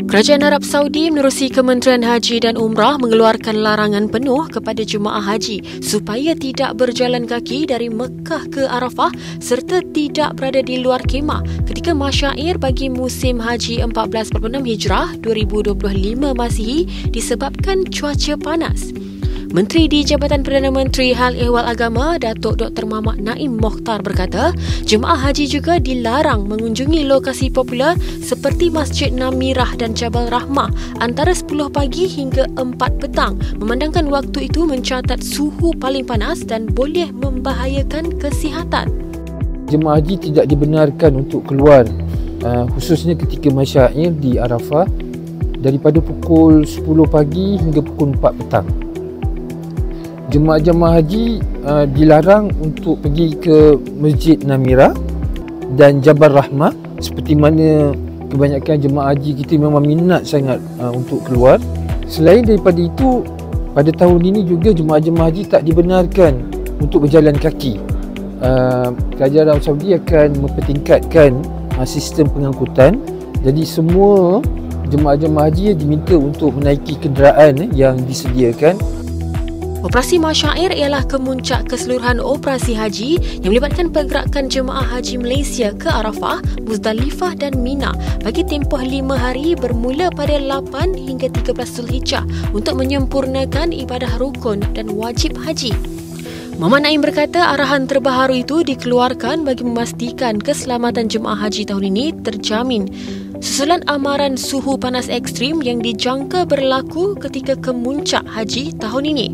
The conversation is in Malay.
Kerajaan Arab Saudi menerusi Kementerian Haji dan Umrah mengeluarkan larangan penuh kepada jemaah haji supaya tidak berjalan kaki dari Mekah ke Arafah serta tidak berada di luar khemah ketika masyair bagi musim haji 1446 Hijrah 2025 Masihi disebabkan cuaca panas. Menteri di Jabatan Perdana Menteri Hal Ehwal Agama Datuk Dr. Mahathir Naim Mokhtar berkata, jemaah haji juga dilarang mengunjungi lokasi popular seperti Masjid Namirah dan Jabal Rahmah antara 10 pagi hingga 4 petang memandangkan waktu itu mencatat suhu paling panas dan boleh membahayakan kesihatan. Jemaah haji tidak dibenarkan untuk keluar khususnya ketika masyair di Arafah daripada pukul 10 pagi hingga pukul 4 petang. Jemaah haji dilarang untuk pergi ke Masjid Namirah dan Jabal Rahmah seperti mana kebanyakan jemaah haji kita memang minat sangat untuk keluar. Selain daripada itu, pada tahun ini juga jemaah haji tak dibenarkan untuk berjalan kaki. Kerajaan Arab Saudi akan mempertingkatkan sistem pengangkutan. Jadi semua jemaah haji diminta untuk menaiki kenderaan yang disediakan. Operasi masyair ialah kemuncak keseluruhan operasi haji yang melibatkan pergerakan jemaah haji Malaysia ke Arafah, Muzdalifah dan Mina bagi tempoh 5 hari bermula pada 8 hingga 13 Zulhijjah untuk menyempurnakan ibadah rukun dan wajib haji. Muhammad Naim berkata arahan terbaru itu dikeluarkan bagi memastikan keselamatan jemaah haji tahun ini terjamin susulan amaran suhu panas ekstrim yang dijangka berlaku ketika kemuncak haji tahun ini.